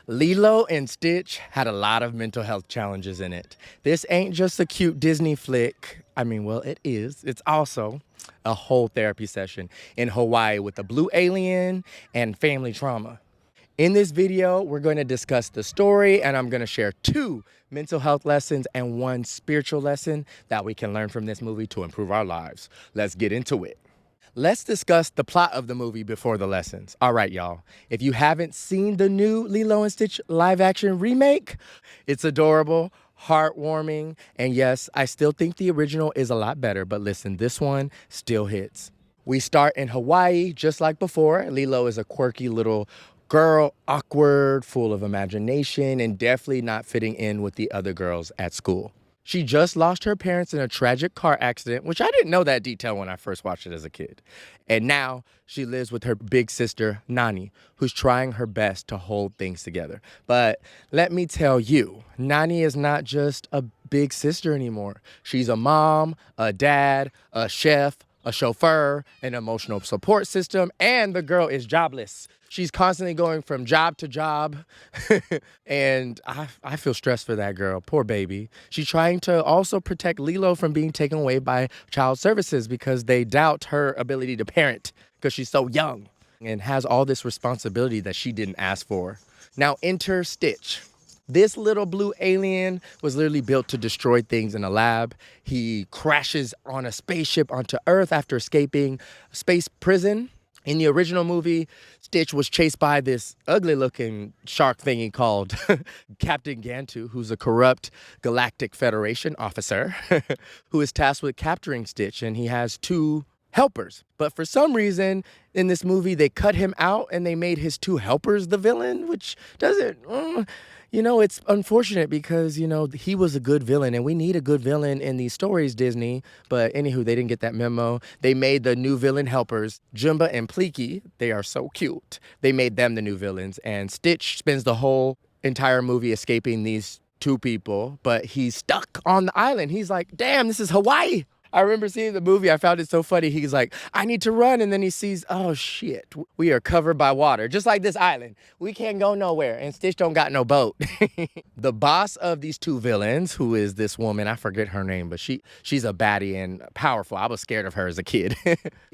Lilo and Stitch had a lot of mental health challenges in it. This ain't just a cute Disney flick. I mean, well, it is. It's also a whole therapy session in Hawaii with a blue alien and family trauma. In this video, we're going to discuss the story, and I'm going to share 2 mental health lessons and 1 spiritual lesson that we can learn from this movie to improve our lives. Let's get into it. Let's discuss the plot of the movie before the lessons. All right, y'all. If you haven't seen the new Lilo and Stitch live action remake, it's adorable, heartwarming, and yes, I still think the original is a lot better, but listen, this one still hits. We start in Hawaii, just like before. Lilo is a quirky little girl, awkward, full of imagination, and definitely not fitting in with the other girls at school. She just lost her parents in a tragic car accident, which I didn't know that detail when I first watched it as a kid. And now she lives with her big sister, Nani, who's trying her best to hold things together. But let me tell you, Nani is not just a big sister anymore. She's a mom, a dad, a chef, a chauffeur, an emotional support system, and the girl is jobless. She's constantly going from job to job, and I feel stressed for that girl. Poor baby. She's trying to also protect Lilo from being taken away by child services because they doubt her ability to parent because she's so young and has all this responsibility that she didn't ask for. Now enter Stitch. This little blue alien was literally built to destroy things in a lab. He crashes on a spaceship onto Earth after escaping space prison. In the original movie, Stitch was chased by this ugly-looking shark thingy called Captain Gantu, who's a corrupt Galactic Federation officer who is tasked with capturing Stitch, and he has 2 helpers. But for some reason, in this movie, they cut him out and they made his 2 helpers the villain, which doesn't... it's unfortunate because, he was a good villain and we need a good villain in these stories, Disney. But anywho, they didn't get that memo. They made the new villain helpers, Jumba and Pleaky. They are so cute. They made them the new villains. And Stitch spends the whole entire movie escaping these 2 people, but he's stuck on the island. He's like, damn, this is Hawaii. I remember seeing the movie. I found it so funny. He's like, I need to run. And then he sees, oh, shit, we are covered by water, just like this island. We can't go nowhere. And Stitch don't got no boat. The boss of these 2 villains, who is this woman, I forget her name, but she's a baddie and powerful. I was scared of her as a kid.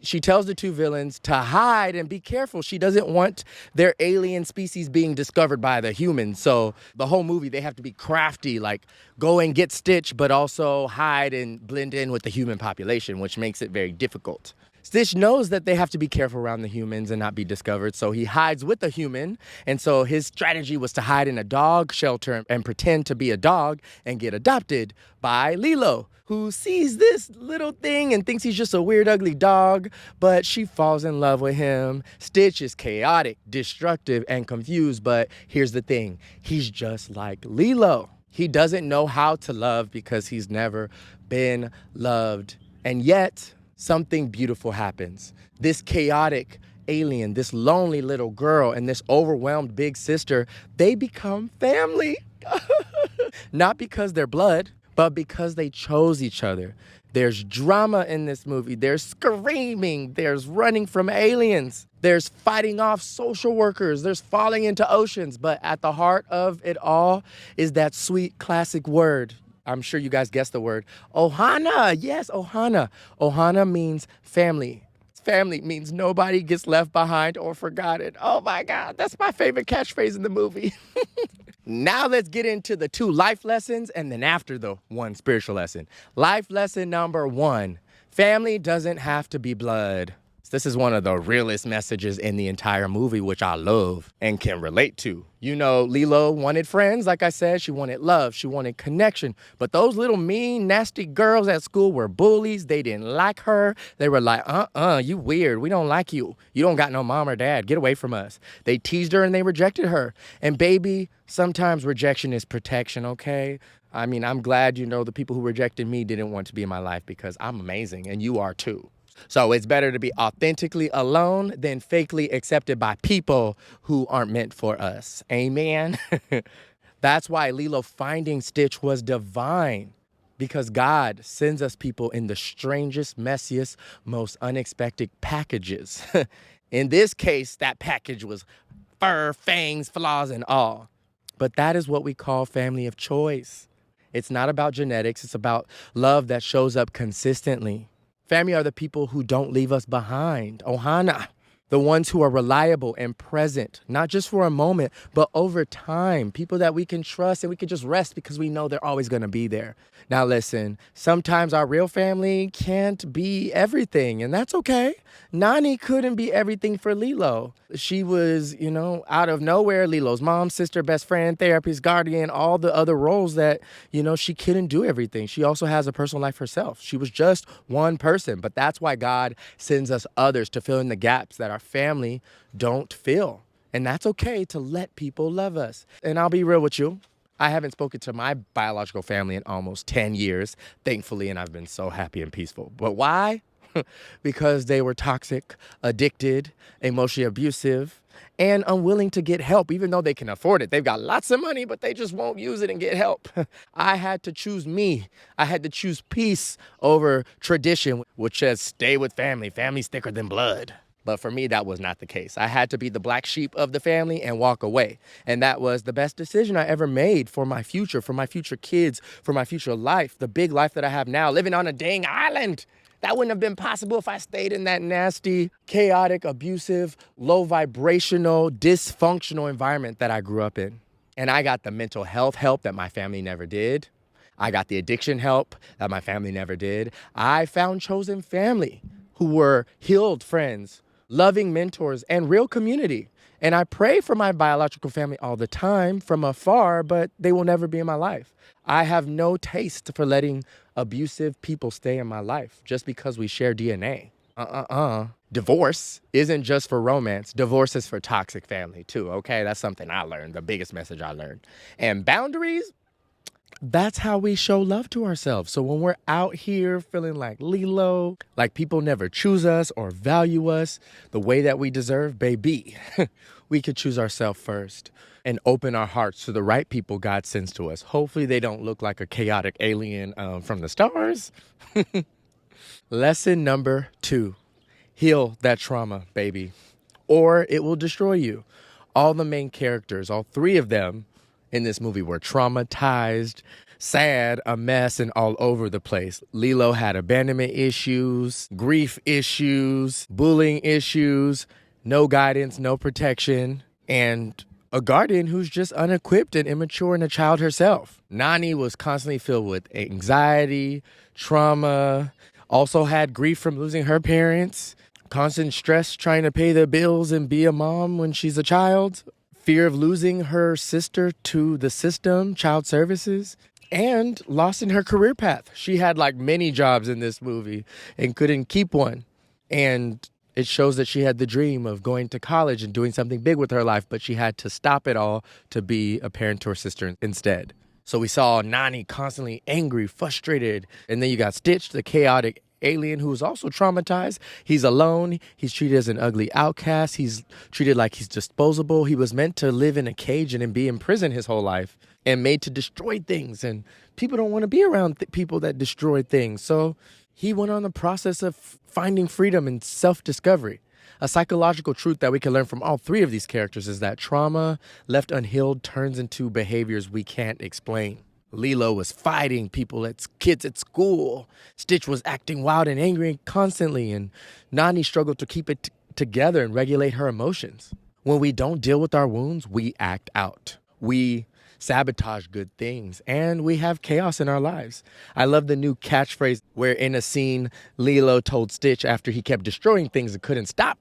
She tells the 2 villains to hide and be careful. She doesn't want their alien species being discovered by the humans. So the whole movie, they have to be crafty, like go and get Stitch, but also hide and blend in with the human population, which makes it very difficult. Stitch knows that they have to be careful around the humans and not be discovered, so he hides with a human. And so his strategy was to hide in a dog shelter and pretend to be a dog and get adopted by Lilo, who sees this little thing and thinks he's just a weird, ugly dog, but she falls in love with him. Stitch is chaotic, destructive, and confused, but here's the thing. He's just like Lilo. He doesn't know how to love because he's never been loved. And yet, something beautiful happens. This chaotic alien, this lonely little girl, and this overwhelmed big sister, they become family. Not because they're blood, but because they chose each other. There's drama in this movie. There's screaming. There's running from aliens. There's fighting off social workers. There's falling into oceans. But at the heart of it all is that sweet classic word. I'm sure you guys guessed the word. Ohana. Yes, ohana. Ohana means family. Family means nobody gets left behind or forgotten. Oh my God, that's my favorite catchphrase in the movie. Now let's get into the 2 life lessons and then after the 1 spiritual lesson. Life lesson number 1, family doesn't have to be blood. This is one of the realest messages in the entire movie, which I love and can relate to. Lilo wanted friends. Like I said, she wanted love. She wanted connection. But those little mean, nasty girls at school were bullies. They didn't like her. They were like, you weird. We don't like you. You don't got no mom or dad. Get away from us. They teased her and they rejected her. And baby, sometimes rejection is protection, okay? I mean, I'm glad, the people who rejected me didn't want to be in my life because I'm amazing and you are too. So it's better to be authentically alone than fakely accepted by people who aren't meant for us. Amen? That's why Lilo finding Stitch was divine. Because God sends us people in the strangest, messiest, most unexpected packages. In this case, that package was fur, fangs, flaws, and all. But that is what we call family of choice. It's not about genetics, it's about love that shows up consistently. Family are the people who don't leave us behind. Ohana. The ones who are reliable and present, not just for a moment, but over time. People that we can trust and we can just rest because we know they're always going to be there. Now, listen, sometimes our real family can't be everything, and that's okay. Nani couldn't be everything for Lilo. She was, out of nowhere, Lilo's mom, sister, best friend, therapist, guardian, all the other roles that, she couldn't do everything. She also has a personal life herself. She was just one person, but that's why God sends us others to fill in the gaps that our family don't fill. And that's okay to let people love us. And I'll be real with you. I haven't spoken to my biological family in almost 10 years, thankfully, and I've been so happy and peaceful. But why? Because they were toxic, addicted, emotionally abusive, and unwilling to get help, even though they can afford it. They've got lots of money, but they just won't use it and get help. I had to choose me. I had to choose peace over tradition, which says stay with family. Family's thicker than blood. But for me, that was not the case. I had to be the black sheep of the family and walk away. And that was the best decision I ever made for my future kids, for my future life, the big life that I have now, living on a dang island. That wouldn't have been possible if I stayed in that nasty, chaotic, abusive, low vibrational, dysfunctional environment that I grew up in. And I got the mental health help that my family never did. I got the addiction help that my family never did. I found chosen family who were healed friends, loving mentors, and real community. And I pray for my biological family all the time from afar, but they will never be in my life. I have no taste for letting abusive people stay in my life just because we share DNA. Divorce isn't just for romance. Divorce is for toxic family too, okay? That's something I learned, the biggest message I learned. And boundaries, that's how we show love to ourselves. So when we're out here feeling like Lilo, like people never choose us or value us the way that we deserve, baby, we could choose ourselves first and open our hearts to the right people God sends to us. Hopefully they don't look like a chaotic alien from the stars. Lesson number 2, heal that trauma, baby, or it will destroy you. All the main characters, all 3 of them in this movie were traumatized, sad, a mess, and all over the place. Lilo had abandonment issues, grief issues, bullying issues, no guidance, no protection, and a guardian who's just unequipped and immature and a child herself. Nani was constantly filled with anxiety, trauma, also had grief from losing her parents, constant stress trying to pay the bills and be a mom when she's a child, fear of losing her sister to the system, child services, and lost in her career path. She had like many jobs in this movie and couldn't keep one. And it shows that she had the dream of going to college and doing something big with her life, but she had to stop it all to be a parent to her sister instead. So we saw Nani constantly angry, frustrated, and then you got Stitch, the chaotic alien who is also traumatized. He's alone. He's treated as an ugly outcast. He's treated like he's disposable. He was meant to live in a cage and be in prison his whole life and made to destroy things. And people don't want to be around people that destroy things. So he went on the process of finding freedom and self-discovery. A psychological truth that we can learn from all 3 of these characters is that trauma left unhealed turns into behaviors we can't explain. Lilo was fighting kids at school. Stitch was acting wild and angry constantly, and Nani struggled to keep it together and regulate her emotions. When we don't deal with our wounds, we act out. We sabotage good things, and we have chaos in our lives. I love the new catchphrase where in a scene, Lilo told Stitch after he kept destroying things and couldn't stop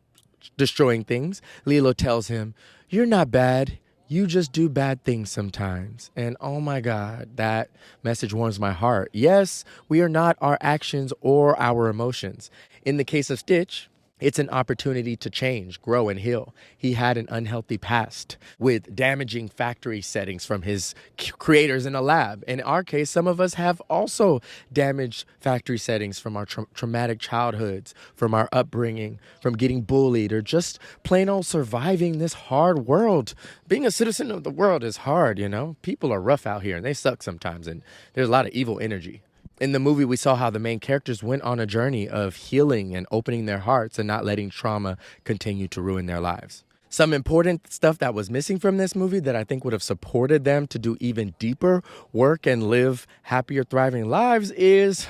destroying things, Lilo tells him, "You're not bad. You just do bad things sometimes." And oh my God, that message warms my heart. Yes, we are not our actions or our emotions. In the case of Stitch, it's an opportunity to change, grow, and heal. He had an unhealthy past with damaging factory settings from his creators in a lab. In our case, some of us have also damaged factory settings from our traumatic childhoods, from our upbringing, from getting bullied, or just plain old surviving this hard world. Being a citizen of the world is hard, People are rough out here, and they suck sometimes, and there's a lot of evil energy. In the movie, we saw how the main characters went on a journey of healing and opening their hearts and not letting trauma continue to ruin their lives. Some important stuff that was missing from this movie that I think would have supported them to do even deeper work and live happier, thriving lives is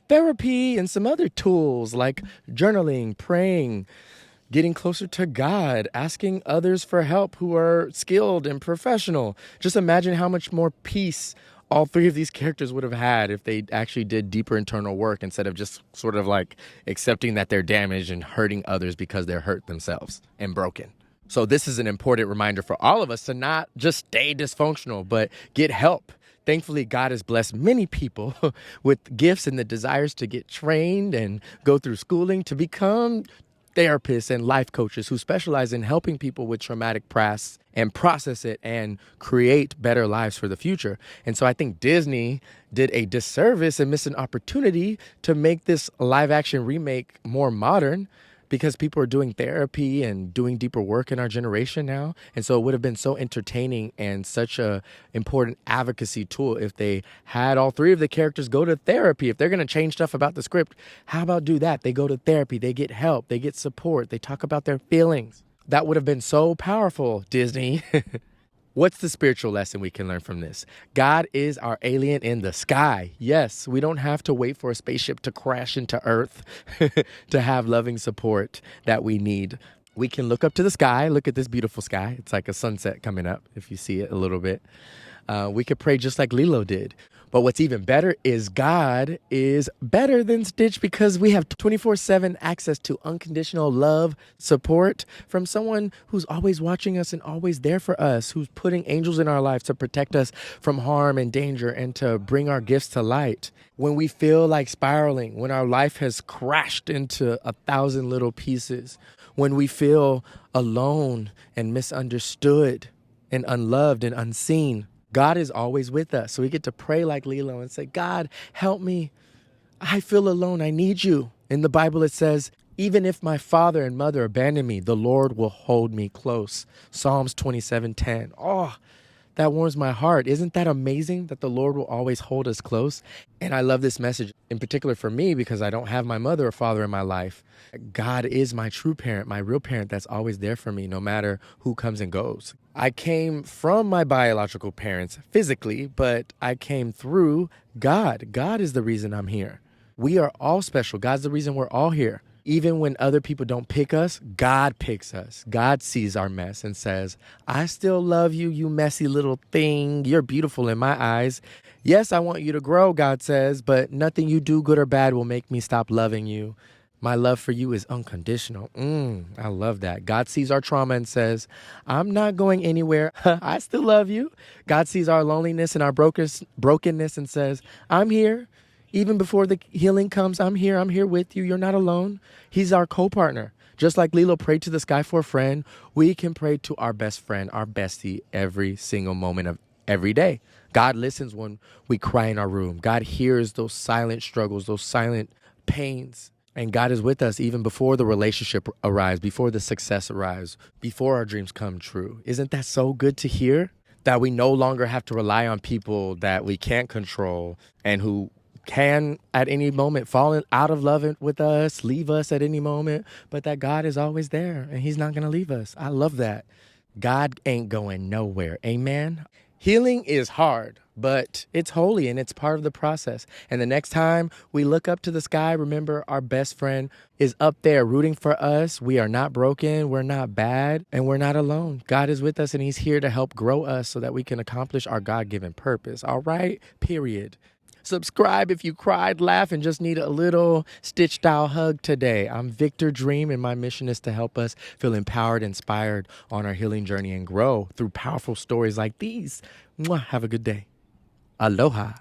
therapy and some other tools like journaling, praying, getting closer to God, asking others for help who are skilled and professional. Just imagine how much more peace all three of these characters would have had if they actually did deeper internal work instead of just sort of like accepting that they're damaged and hurting others because they're hurt themselves and broken. So this is an important reminder for all of us to not just stay dysfunctional, but get help. Thankfully, God has blessed many people with gifts and the desires to get trained and go through schooling to become therapists and life coaches who specialize in helping people with traumatic past and process it and create better lives for the future. And so I think Disney did a disservice and missed an opportunity to make this live action remake more modern, because people are doing therapy and doing deeper work in our generation now. And so it would have been so entertaining and such a important advocacy tool if they had all three of the characters go to therapy. If they're going to change stuff about the script, how about do that? They go to therapy, they get help, they get support, they talk about their feelings. That would have been so powerful, Disney. What's the spiritual lesson we can learn from this? God is our alien in the sky. Yes, we don't have to wait for a spaceship to crash into Earth to have loving support that we need. We can look up to the sky, look at this beautiful sky. It's like a sunset coming up, if you see it a little bit. We could pray just like Lilo did. But what's even better is God is better than Stitch, because we have 24/7 access to unconditional love, support from someone who's always watching us and always there for us, who's putting angels in our lives to protect us from harm and danger and to bring our gifts to light. When we feel like spiraling, when our life has crashed into 1,000 little pieces, when we feel alone and misunderstood and unloved and unseen, God is always with us. So we get to pray like Lilo and say, God, help me. I feel alone. I need you. In the Bible, it says, even if my father and mother abandon me, the Lord will hold me close. Psalms 27:10. Oh, that warms my heart. Isn't that amazing that the Lord will always hold us close? And I love this message in particular for me because I don't have my mother or father in my life. God is my true parent, my real parent that's always there for me no matter who comes and goes. I came from my biological parents physically, but I came through God. God is the reason I'm here. We are all special. God's the reason we're all here. Even when other people don't pick us, God picks us. God sees our mess and says, I still love you, you messy little thing. You're beautiful in my eyes. Yes, I want you to grow, God says, but nothing you do, good or bad, will make me stop loving you. My love for you is unconditional. I love that. God sees our trauma and says, I'm not going anywhere. I still love you. God sees our loneliness and our brokenness and says, I'm here. Even before the healing comes, I'm here with you. You're not alone. He's our co-partner. Just like Lilo prayed to the sky for a friend, we can pray to our best friend, our bestie, every single moment of every day. God listens when we cry in our room. God hears those silent struggles, those silent pains. And God is with us even before the relationship arrives, before the success arrives, before our dreams come true. Isn't that so good to hear? That we no longer have to rely on people that we can't control and who can at any moment fall out of love with us, leave us at any moment, but that God is always there and he's not going to leave us. I love that. God ain't going nowhere. Amen. Healing is hard, but it's holy and it's part of the process. And the next time we look up to the sky, remember our best friend is up there rooting for us. We are not broken. We're not bad and we're not alone. God is with us and he's here to help grow us so that we can accomplish our God-given purpose. All right? Period. Subscribe if you cried, laugh, and just need a little Stitch-style hug today. I'm Victor Dream, and my mission is to help us feel empowered, inspired on our healing journey and grow through powerful stories like these. Mwah. Have a good day. Aloha.